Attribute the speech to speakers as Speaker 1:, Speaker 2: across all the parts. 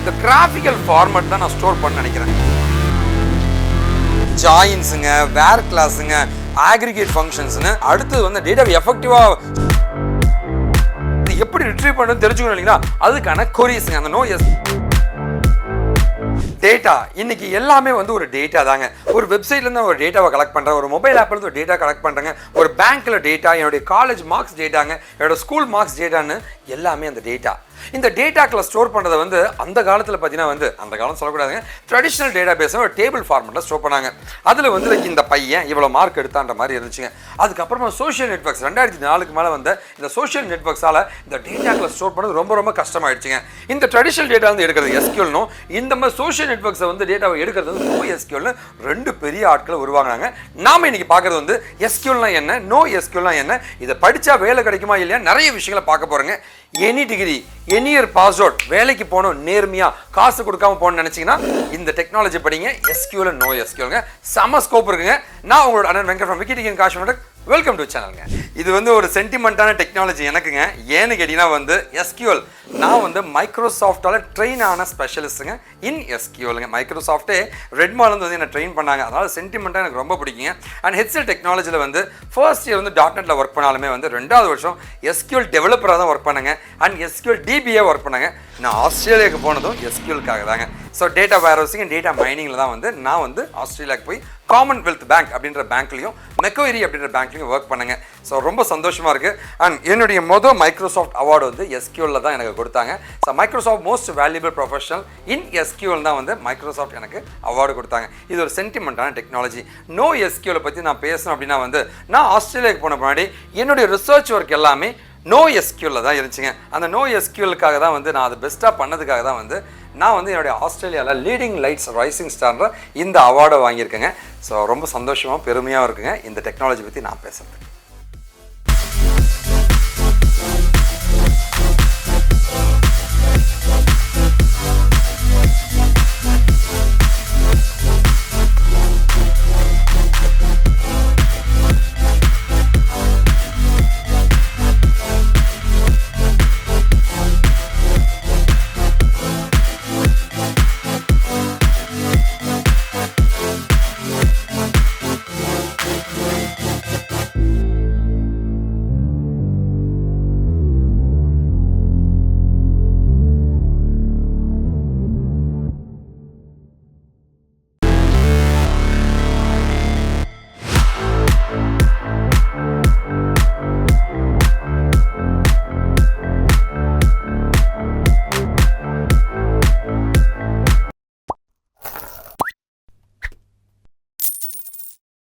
Speaker 1: இந்த graphical format தான் நான் ஸ்டோர் பண்ண நினைக்கிறேன். ஜாயின்ஸுங்க, வேர் கிளாஸுங்க, aggregate ஃபங்க்ஷன்ஸ்னு அடுத்து வந்து டேட்டாவை எஃபெக்டிவாக எப்படி ரிட்ரீவ் பண்ணுறது தெரிஞ்சுக்கணும் இல்லைங்களா, அதுக்கான கொரிஸ்ங்க. அந்த டேட்டா இன்னைக்கு எல்லாமே வந்து ஒரு டேட்டா தாங்க. ஒரு வெப்சைட்லேருந்து ஒரு டேட்டாவை கலெக்ட் பண்ணுறேன், ஒரு மொபைல் ஆப்லேருந்து ஒரு டேட்டா கலெக்ட் பண்ணுறேங்க, ஒரு பேங்க்கில் டேட்டா, என்னுடைய காலேஜ் மார்க்ஸ் டேட்டாங்க, என்னோட ஸ்கூல் மார்க்ஸ் டேட்டான்னு எல்லாமே அந்த டேட்டா. இந்த டேட்டாக்களை ஸ்டோர் பண்ணுறதை வந்து அந்த காலத்தில் பார்த்தீங்கன்னா வந்து அந்த காலம் சொல்லக்கூடாதுங்க, ட்ரெடிஷ்னல் டேட்டா பேஸை ஒரு டேபிள் ஃபார்மெட்டில் ஸ்டோர் பண்ணாங்க. அதில் வந்து இந்த பையன் இவ்வளோ மார்க் எடுத்தான்ற மாதிரி இருந்துச்சுங்க. அதுக்கப்புறமா சோஷியல் நெட்வொர்க்ஸ் 2004 மேலே வந்து இந்த சோஷியல் நெட்வொர்க்ஸால் இந்த டேட்டாக்களை ஸ்டோர் பண்ணுறது ரொம்ப ரொம்ப கஷ்டமாயிடுச்சுங்க. இந்த ட்ரெடிஷ்னல் டேட்டா வந்து எடுக்கிறது SQLனும், இந்த மாதிரி சோஷியல் நெட்வொர்க்ஸை வந்து டேட்டாவை எடுக்கிறது வந்து NoSQLனு ரெண்டு பெரிய ஆட்களை உருவாங்கினாங்க. நாம் இன்னைக்கு பார்க்குறது வந்து SQLனா என்ன, NoSQLனா என்ன, இதை படித்தா வேலை கிடைக்குமா இல்லையா, நிறைய விஷயங்களை பார்க்க போகிறேங்க. Any degree, any year pass out, வேலைக்கு போகணும் நேர்மையாக காசு கொடுக்காம போகணும்னு நினச்சிங்கன்னா இந்த டெக்னாலஜி படிங்க. SQL and NoSQLங்க செம ஸ்கோப் இருக்குங்க. நான் உங்களோட அண்ணன் Venkat from KaaShiv InfoTech. Welcome to சேனலுங்க. இது வந்து ஒரு சென்டிமெண்ட்டான டெக்னாலஜி எனக்குங்க. ஏன்னு கேட்டிங்கன்னா வந்து SQL நான் வந்து மைக்ரோசாஃப்டால் ட்ரெயின் ஆன ஸ்பெஷலிஸ்ட்டுங்க இன் SQLங்க. மைக்ரோசாஃப்டே ரெட்மாலேருந்து வந்து என்னை ட்ரெயின் பண்ணாங்க. அதனால் சென்டிமெண்ட்டாக எனக்கு ரொம்ப பிடிக்குங்க. அண்ட் HCL டெக்னாலஜியில் வந்து ஃபர்ஸ்ட் இயர் வந்து .NETல ஒர்க் பண்ணாலுமே வந்து 2வது வருஷம் SQL டெவலப்பராக தான் ஒர்க் பண்ணேங்க. அண்ட் SQL DBA ஒர்க் பண்ணேங்க. நான் ஆஸ்திரேலியாவுக்கு போனதும் SQLக்காக தாங்க. So data warehousing and data மைனிங்கில் தான் வந்து நான் வந்து ஆஸ்திரேலியாவுக்கு போய் காமன்வெல்த் பேங்க் அப்படின்ற பேங்க்லையும் மெக்கோரி அப்படின்ற பேங்க்லையும் ஒர்க் பண்ணுங்க. ஸோ ரொம்ப சந்தோஷமாக இருக்குது. அண்ட் என்னுடைய மைக்ரோசாஃப்ட் அவார்டு வந்து SQLல தான் எனக்கு கொடுத்தாங்க. So Microsoft most valuable professional இன் SQL தான் வந்து மைக்ரோசாஃப்ட் எனக்கு அவார்டு கொடுத்தாங்க. இது ஒரு சென்டிமெண்ட்டான டெக்னாலஜி. NoSQL பற்றி நான் பேசணும் அப்படின்னா வந்து நான் ஆஸ்திரேலியாவுக்கு போன முன்னாடி என்னுடைய ரிசர்ச் ஒர்க் எல்லாமே NoSQLல தான் இருந்துச்சுங்க. அந்த NoSQLக்காக தான் வந்து நான் அது பெஸ்ட்டாக பண்ணதுக்காக தான் வந்து நான் வந்து என்னுடைய ஆஸ்திரேலியாவில் லீடிங் லைட்ஸ் ரைசிங் ஸ்டார்ன்ற இந்த அவார்டை வாங்கியிருக்கேங்க. ஸோ ரொம்ப சந்தோஷமாக பெருமையாக இருக்குங்க இந்த டெக்னாலஜி பற்றி நான் பேசுகிறேன்.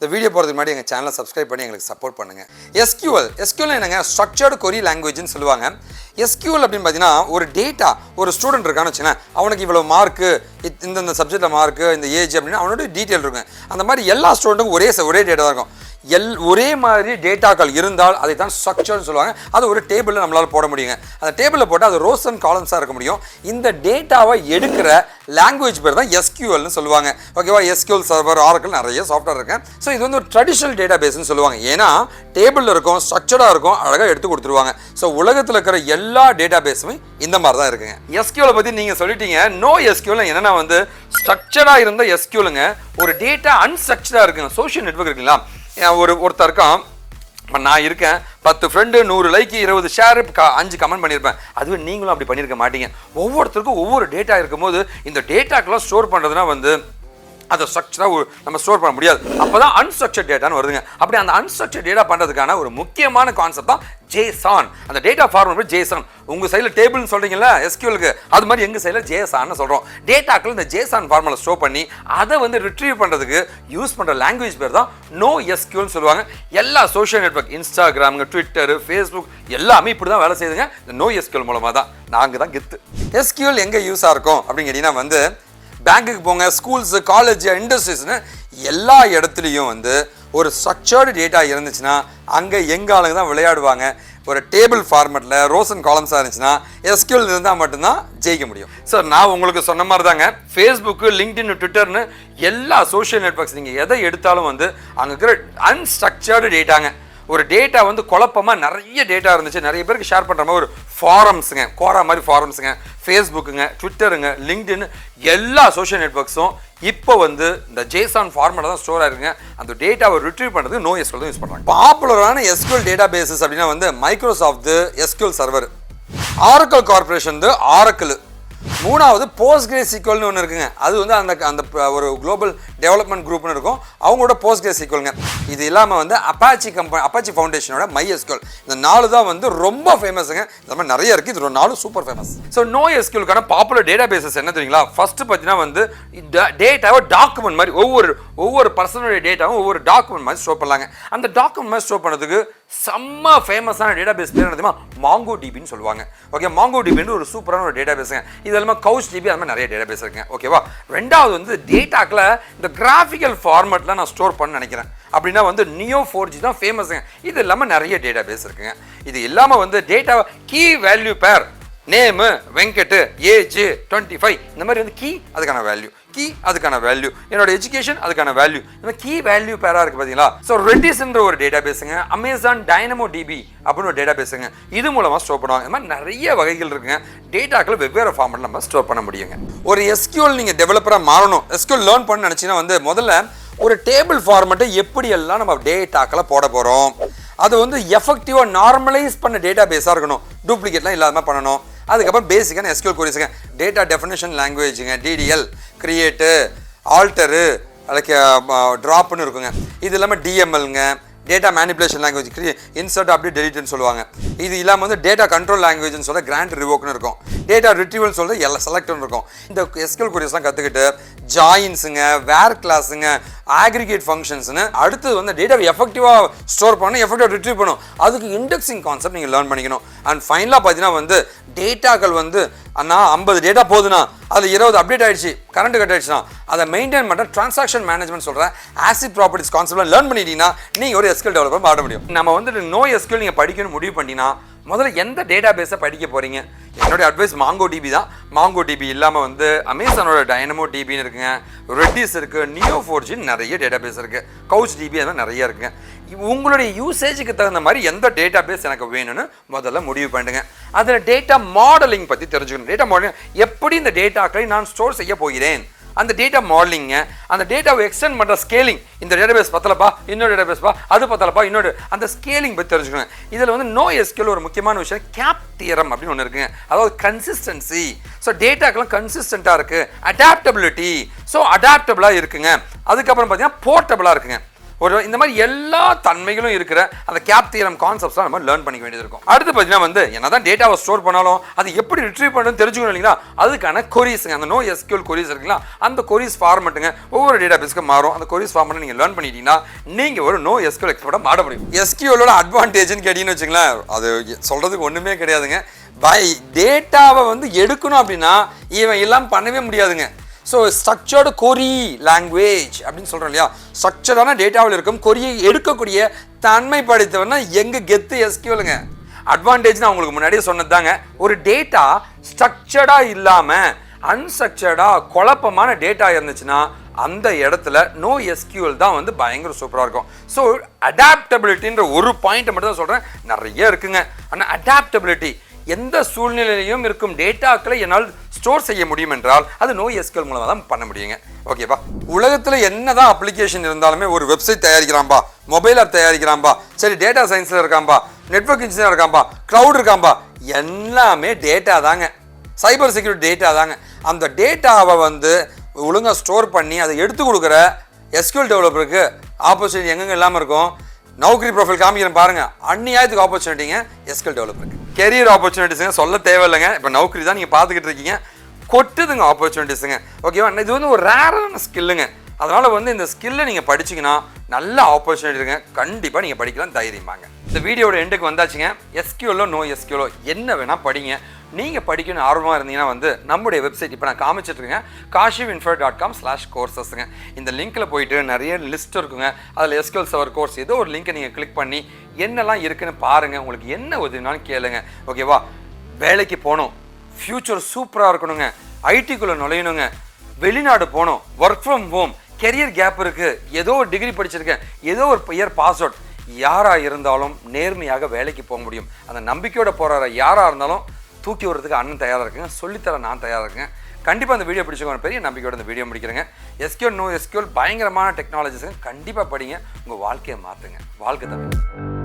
Speaker 1: இந்த வீடியோ போகிறதுக்கு முன்னாடி எங்கள் சேனலை சப்ஸ்கிரைப் பண்ணி எங்களுக்கு சப்போர்ட் பண்ணுங்கள். SQL என்னங்க, ஸ்ட்ரக்சர்டு கொரி லாங்குவேஜ்னு சொல்லுவாங்க. SQL அப்படின்னு பார்த்தீங்கன்னா ஒரு டேட்டா, ஒரு ஸ்டூடெண்ட் இருக்கான்னு வச்சுக்கோங்க, அவனுக்கு இவ்வளோ மார்க்கு, இந்த சப்ஜெக்டில் மார்க்கு, இந்த ஏஜ் அப்படின்னு அவனோட டீட்டெயில் இருக்கும். அந்த மாதிரி எல்லா ஸ்டூடெண்ட்டுக்கும் ஒரே டேட்டா தான் இருக்கும். ஒரே மாதிரி டேட்டாக்கள் இருந்தால் அதை தான் ஸ்ட்ரக்சர்னு சொல்லுவாங்க. அது ஒரு டேபிளில் நம்மளால் போட முடியுங்க. அந்த டேபிளில் போட்டால் அது ரோஸ் அண்ட் காலம்ஸாக இருக்க முடியும். இந்த டேட்டாவை எடுக்கிற லாங்குவேஜ் பேர் தான் SQLனு சொல்லுவாங்க. ஓகேவா, SQL சர்வர், ஆரக்கிள் நிறைய சாஃப்ட்வேர் இருக்கு. ஸோ இது வந்து ஒரு ட்ரெடிஷ்னல் டேட்டா பேஸ்ன்னு சொல்லுவாங்க. ஏன்னா டேபிளில் இருக்கும், ஸ்ட்ரக்சர்டாக இருக்கும், அழகாக எடுத்து கொடுத்துருவாங்க. ஸோ உலகத்தில் இருக்கிற எல்லா டேட்டா பேஸுமே இந்த மாதிரி தான் இருக்குங்க. SQL பற்றி நீங்கள் சொல்லிட்டீங்க. NoSQL என்னன்னா வந்து ஸ்ட்ரக்சர்டாக இருந்த SQLங்க, ஒரு டேட்டா அன்ஸ்ட்ரக்சர்டாக இருக்குங்க. சோஷியல் நெட்வொர்க் இருக்குங்களா, ஒருத்தர் இருக்கான், நான் இருக்கேன், 10 ஃப்ரெண்டு, 100 லைக், 20 ஷேர், 5 கமெண்ட் பண்ணியிருப்பேன். அதுவே நீங்களும் அப்படி பண்ணியிருக்க மாட்டீங்க. ஒவ்வொருத்தருக்கும் ஒவ்வொரு டேட்டா இருக்கும்போது இந்த டேட்டாக்கெல்லாம் ஸ்டோர் பண்ணுறதுனா வந்து அதை ஸ்ட்ரக்சராக நம்ம ஸ்டோர் பண்ண முடியாது. அப்போ தான் அன்ஸ்ட்ரக்சர்ட் டேட்டான்னு வருதுங்க. அப்படி அந்த அன்ஸ்ட்ரக்சர்ட் டேட்டா பண்ணுறதுக்கான ஒரு முக்கியமான கான்செப்ட் தான் JSON. அந்த டேட்டா ஃபார்மேட் JSON. உங்கள் சைடில் டேபிள்னு சொல்கிறீங்களா SQLக்கு, அது மாதிரி எங்கள் சைடில் JSON சொல்கிறோம். டேட்டாக்கள் இந்த JSON ஃபார்மேட்டில் ஸ்டோர் பண்ணி அதை வந்து ரிட்ரீவ் பண்ணுறதுக்கு யூஸ் பண்ணுற லாங்குவேஜ் பேர் தான் NoSQLனு சொல்லுவாங்க. எல்லா சோஷியல் நெட்வொர்க், இன்ஸ்டாகிராமுங்க, ட்விட்டரு, ஃபேஸ்புக் எல்லாமே இப்படி தான் வேலை செய்யுதுங்க. இந்த NoSQL மூலமாக தான். நாங்கள் தான் கெத்து. SQL எங்கே யூஸாக இருக்கும் அப்படின்னு கேட்டிங்கன்னா வந்து பேங்க்குக்கு போங்க, ஸ்கூல்ஸு, காலேஜ், இண்டஸ்ட்ரீஸ்னு எல்லா இடத்துலையும் வந்து ஒரு ஸ்ட்ரக்சர்டு டேட்டா இருந்துச்சுன்னா அங்கே எங்கள் ஆளுங்க தான் விளையாடுவாங்க. ஒரு டேபிள் ஃபார்மேட்டில் ரோஸ் அண்ட் காலம்ஸாக இருந்துச்சுன்னா SQL இருந்தால் மட்டும்தான் ஜெயிக்க முடியும். சார் நான் உங்களுக்கு சொன்ன மாதிரி தாங்க, ஃபேஸ்புக்கு, லிங்க்டின், ட்விட்டர்னு எல்லா சோஷியல் நெட்வொர்க்ஸ் நீங்கள் எதை எடுத்தாலும் வந்து அங்கே இருக்கிற அன்ஸ்ட்ரக்சர்டு டேட்டாங்க. ஒரு டேட்டா வந்து குழப்பமாக நிறைய டேட்டா இருந்துச்சு, நிறைய பேருக்கு ஷேர் பண்ணுற மாதிரி ஒரு ஃபாரம்ஸுங்க, கோரா மாதிரி ஃபாரம்ஸுங்க, ஃபேஸ்புக்குங்க, ட்விட்டருங்க, லிங்க்டின் எல்லா சோஷியல் நெட்வொர்க்ஸும் இப்போ வந்து இந்த ஜேசான் ஃபார்மேட்டில் தான் ஸ்டோர் ஆயிருக்குங்க. அந்த டேட்டாவை ரிட்ரீவ் பண்ணுறதுக்கு NoSQL தான் யூஸ் பண்ணுறாங்க. பாப்புலரான SQL டேட்டா பேசஸ் அப்படின்னா வந்து Microsoft SQL server, Oracle corporation Oracle, மூணாவது PostgreSQLனு ஒன்று இருக்குங்க. அது வந்து அந்த ஒரு குளோபல் டெவலப்மெண்ட் குரூப்னு இருக்கும், அவங்களோட PostgreSQLங்க. இது இல்லாமல் வந்து அப்பாச்சி ஃபவுண்டேஷனோட MySQL. இந்த 4 தான் வந்து ரொம்ப ஃபேமஸுங்க. இந்த மாதிரி நிறைய இருக்குது, இது 4 சூப்பர் ஃபேமஸ். ஸோ NoSQLக்கான பாப்புலர் டேட்டா பேசஸ் என்ன தெரியுங்களா? ஃபர்ஸ்ட் பார்த்தீங்கன்னா வந்து டேட்டாவை டாக்குமெண்ட் மாதிரி ஒவ்வொரு பர்சனுடைய டேட்டாவும் ஒவ்வொரு டாக்குமெண்ட் மாதிரி ஸ்டோர் பண்ணலாங்க. அந்த டாக்குமெண்ட் மாதிரி ஸ்டோர் பண்ணுறதுக்கு செம்ம ஃபேமஸான டேட்டா பேஸ் பேர் என்னதுமா MongoDBன்னு சொல்லுவாங்க. ஓகே, MongoDBன்னு ஒரு சூப்பரான ஒரு டேட்டா பேஸுங்க. இது இல்லாமல் KaaShiv அது மாதிரி நிறைய டேட்டா பேஸ் இருக்குங்க. ஓகேவா? ரெண்டாவது வந்து டேட்டாக்கில் இந்த கிராஃபிக்கல் ஃபார்மேட்டில் நான் ஸ்டோர் பண்ண நினைக்கிறேன் அப்படின்னா வந்து Neo4j தான் ஃபேமஸுங்க. இது இல்லாமல் நிறைய டேட்டா பேஸ் இருக்குங்க. இது இல்லாமல் வந்து data key value pair, name Venkat, age 25, இந்த மாதிரி வந்து கீ அதுக்கான வேல்யூ, கீ அதுக்கான வேல்யூ, என்னோட எஜுகேஷன் அதுக்கான வேல்யூ, இந்த கீ வேல்யூ பேரா இருக்கு பார்த்தீங்களா? ஸோ ரெடிஸ்ன்ற ஒரு டேட்டா பேஸுங்க, அமேசான் DynamoDB அப்படின்னு ஒரு டேட்டா பேஸுங்க. இது மூலமாக ஸ்டோர் பண்ணுவாங்க. இந்த மாதிரி நிறைய வகைகள் இருக்குங்க. டேட்டாக்களை வெவ்வேறு ஃபார்மெட்டில் நம்ம ஸ்டோர் பண்ண முடியுங்க. ஒரு SQL நீங்கள் டெவலப்பராக மாறணும், SQL லேர்ன் பண்ண நினச்சிங்கன்னா வந்து முதல்ல ஒரு டேபிள் ஃபார்மெட்டை எப்படியெல்லாம் நம்ம டேட்டாக்களை போட போகிறோம், அது வந்து எஃபெக்டிவாக நார்மலைஸ் பண்ண டேட்டா பேஸாக இருக்கணும், டூப்ளிகேட்லாம் இல்லாமல் பண்ணணும். அதுக்கப்புறம் பேசிக்கான SQL கொரிஸுங்க, டேட்டா டெஃபினேஷன் லாங்குவேஜுங்க, DDL, கிரியேட்டு, ஆல்டரு, அதுக்கு ட்ராப்னு இருக்குங்க. இது இல்லாமல் DMLங்க, data manipulation language, insert update டெலிட்னு சொல்லுவாங்க. இது இல்லாமல் வந்து டேட்டா கண்ட்ரோல் லாங்குவேஜ்னு சொல்ல கிராண்ட் ரிவோக்னு இருக்கும், டேட்டா ரிட்ரீவல் சொல்கிறது எல்லாம் செலக்ட்னு இருக்கும். இந்த SQL கொரிஸ்லாம் கற்றுக்கிட்டு ஜாயின்ஸுங்க, வேர் கிளாஸுங்க, ஆக்ரிகேட் ஃபங்க்ஷன்ஸ்னு அடுத்தது வந்து டேட்டாவை எஃபெக்டிவாக ஸ்டோர் பண்ணணும், எஃபெக்டிவாக ரிட்ரீவ் பண்ணணும். அதுக்கு இண்டெக்ஸிங் கான்செப்ட் நீங்கள் லேர்ன் பண்ணிக்கணும். அண்ட் ஃபைனலாக பார்த்தீங்கன்னா வந்து டேட்டாக்கள் வந்து அண்ணா 50 டேட்டா போதுன்னா அதில் 20 அப்டேட் ஆகிடுச்சு, கரண்ட் கட் ஆகிடுச்சுன்னா அதை மெயின்டைன் பண்ணுற ட்ரான்சாக்ஷன் மேனேஜ்மெண்ட் சொல்கிற ஆசிட் ப்ராப்பர்ட்டிஸ் கான்செப்ட்லாம் லேர்ன் பண்ணிட்டீங்கன்னா நீங்கள் ஒரு SQL டெவலப்பர் மாற முடியும். நம்ம வந்து NoSQL நீங்கள் படிக்கணும் முடிவு பண்ணிட்டீங்கன்னா முதல்ல எந்த டேட்டா பேஸை படிக்க போகிறீங்க? என்னுடைய அட்வைஸ் MongoDB தான். MongoDB இல்லாமல் வந்து அமேசானோட DynamoDBன்னு இருக்குங்க, ரெட்டிஸ் இருக்குது, Neo4j நிறைய டேட்டா பேஸ் இருக்குது, KaaShiv அதெல்லாம் நிறைய இருக்குங்க. உங்களுடைய யூசேஜுக்கு தகுந்த மாதிரி எந்த டேட்டா பேஸ் எனக்கு வேணும்னு முதல்ல முடிவு பண்ணுங்க. அதில் டேட்டா மாடலிங் பற்றி தெரிஞ்சுக்கணும். டேட்டா மாடலிங் எப்படி இந்த டேட்டாக்களை நான் ஸ்டோர் செய்ய போகிறேன், அந்த டேட்டா மாடலிங்க, அந்த டேட்டாவை எக்ஸ்டெண்ட் பண்ணுற ஸ்கேலிங், இந்த டேட்டா பேஸ் பத்தலப்பா இன்னொரு டேட்டா பேஸ்ப்பா, அது பத்தலப்பா இன்னொரு, அந்த ஸ்கேலிங் பற்றி தெரிஞ்சுக்கணும். இதில் வந்து NoSQL ஒரு முக்கியமான விஷயம் கேப் தியரம் அப்படின்னு ஒன்று இருக்குங்க, அதாவது கன்சிஸ்டன்சி. ஸோ டேட்டாக்கெல்லாம் கன்சிஸ்டண்ட்டாக இருக்குது, அடாப்டபிலிட்டி, ஸோ அடாப்டபிளாக இருக்குங்க. அதுக்கப்புறம் பார்த்தீங்கன்னா போர்ட்டபிளாக இருக்குங்க. ஒரு இந்த மாதிரி எல்லா தன்மைகளும் இருக்கிற அந்த கேப் தியரம் கான்செப்ட்ஸ்லாம் நம்ம லேர்ன் பண்ணிக்க வேண்டியது இருக்கும். அடுத்து பார்த்தீங்கன்னா வந்து என்னதான் டேட்டாவை ஸ்டோர் பண்ணாலும் அது எப்படி ரிட்ரீவ் பண்ணணும்னு தெரிஞ்சுக்கணும் இல்லைங்களா? அதுக்கான கொரிஸுங்க, அந்த NoSQL கொரிஸ் இருக்குங்களா, அந்த கொரிஸ் ஃபார்மெட்டுங்க ஒவ்வொரு டேட்டா பேஸ்க்கு மாறும். அந்த கொரிஸ் ஃபார்மெட்டை நீங்கள் லேர்ன் பண்ணிட்டீங்கன்னா நீங்கள் ஒரு NoSQL எக்ஸ்பர்ட்டாக மாற முடியும். SQLோட அட்வான்டேஜ்னு கேட்டீங்கன்னு வச்சுங்களேன், அது சொல்கிறதுக்கு ஒன்றுமே கிடையாதுங்க. டேட்டாவை வந்து எடுக்கணும் அப்படின்னா இவன் எல்லாம் பண்ணவே முடியாதுங்க. ஸோ ஸ்ட்ரக்சர்டு கொரி லாங்குவேஜ் அப்படின்னு சொல்கிறோம் இல்லையா, ஸ்ட்ரக்சர்டான டேட்டாவில் இருக்கும் கொரியை எடுக்கக்கூடிய தன்மை படைத்தவன்னா எங்கள் கெத்து SQLங்க. அட்வான்டேஜ் நான் உங்களுக்கு முன்னாடியே சொன்னது தாங்க. ஒரு டேட்டா ஸ்ட்ரக்சர்டாக இல்லாமல் அன்ஸ்ட்ரக்சர்டாக குழப்பமான டேட்டா இருந்துச்சுன்னா அந்த இடத்துல NoSQL தான் வந்து பயங்கர சூப்பராக இருக்கும். ஸோ அடாப்டபிலிட்டின்ற ஒரு பாயிண்ட்டை மட்டும் தான் சொல்கிறேன், நிறைய இருக்குங்க. ஆனால் அடாப்டபிலிட்டி எந்த சூழ்நிலையிலும் இருக்கும் டேட்டாக்களை என்னால் ஸ்டோர் செய்ய முடியும் என்றால் அது NoSQL மூலமாக தான் பண்ண முடியுங்க. ஓகேப்பா? உலகத்தில் என்னதான் அப்ளிகேஷன் இருந்தாலுமே ஒரு வெப்சைட் தயாரிக்கிறான்பா, மொபைல் ஆப் தயாரிக்கிறான்பா, சரி டேட்டா சயின்ஸில் இருக்காம்பா, நெட்வொர்க் இன்ஜினியர் இருக்காம்பா, க்ளவுட் இருக்காம்பா, எல்லாமே டேட்டா தாங்க, சைபர் செக்யூரிட்டி டேட்டா தாங்க. அந்த டேட்டாவை வந்து ஒழுங்காக ஸ்டோர் பண்ணி அதை எடுத்து கொடுக்குற SQL டெவலப்பருக்கு ஆப்பர்ச்சுனிட்டி எங்கெங்கே இல்லாமல் இருக்கும். நௌக்கரி ப்ரொஃபைல் காமிக்கிறேன் பாருங்க, அந்நியாயத்துக்கு ஆப்பர்ச்சுனிட்டிங்க SQL டெவலப்பருக்கு. கெரியர் ஆப்பர்ச்சுனிட்டிஸுங்க சொல்ல தேவையில்லைங்க. இப்போ நௌக்கரி தான் நீங்கள் பார்த்துக்கிட்டு இருக்கீங்க, கொட்டுதுங்க ஆப்பர்ச்சுனிட்டிஸுங்க. ஓகேவா? இது வந்து ஒரு ரேரான ஸ்கில்லுங்க. அதனால் வந்து இந்த ஸ்கில்லை நீங்கள் படிச்சிங்கன்னா நல்ல ஆப்பர்ச்சுனிட்டி இருக்குங்க. கண்டிப்பாக நீங்கள் படிக்கலாம், தைரியமாங்க. இந்த வீடியோட எண்டுக்கு வந்தாச்சுங்க. SQLோ NoSQLோ என்ன வேணால் படிங்க. நீங்கள் படிக்கணும் ஆர்வமாக இருந்தீங்கன்னா வந்து நம்முடைய வெப்சைட் இப்போ நான் காமிச்சிட்ருக்கேங்க, KaaShivInfoTech.com/courses. இந்த லிங்க்கில் போயிட்டு நிறைய லிஸ்ட் இருக்குங்க. அதில் SQL சர்வர் கோர்ஸ் ஏதோ ஒரு லிங்க்கை நீங்கள் கிளிக் பண்ணி என்னெல்லாம் இருக்குன்னு பாருங்கள். உங்களுக்கு என்ன உதவினாலும் கேளுங்க. ஓகேவா? வேலைக்கு போகணும், ஃப்யூச்சர் சூப்பராக இருக்கணுங்க, ஐடிக்குள்ளே நுழையணுங்க, வெளிநாடு போகணும், work from home, career gap இருக்குது, ஏதோ ஒரு டிகிரி படிச்சிருக்கேன், ஏதோ ஒரு இயர் பாஸ் அவுட், யாராக இருந்தாலும் நேர்மையாக வேலைக்கு போக முடியும். அந்த நம்பிக்கையோட போகிற யாராக இருந்தாலும் தூக்கி விடுறதுக்கு அண்ணன் தயாராக இருக்குங்க. சொல்லித்தர நான் தயாராக இருக்கேன். கண்டிப்பாக அந்த வீடியோ பிடிச்சவங்க பெரிய நம்பிக்கையோட இந்த வீடியோ முடிக்கிறேங்க. SQL NoSQL பயங்கரமான டெக்னாலஜிஸுங்க. கண்டிப்பாக படிங்க, உங்கள் வாழ்க்கையை மாற்றுங்க. வாழ்க்கை தமிழ்.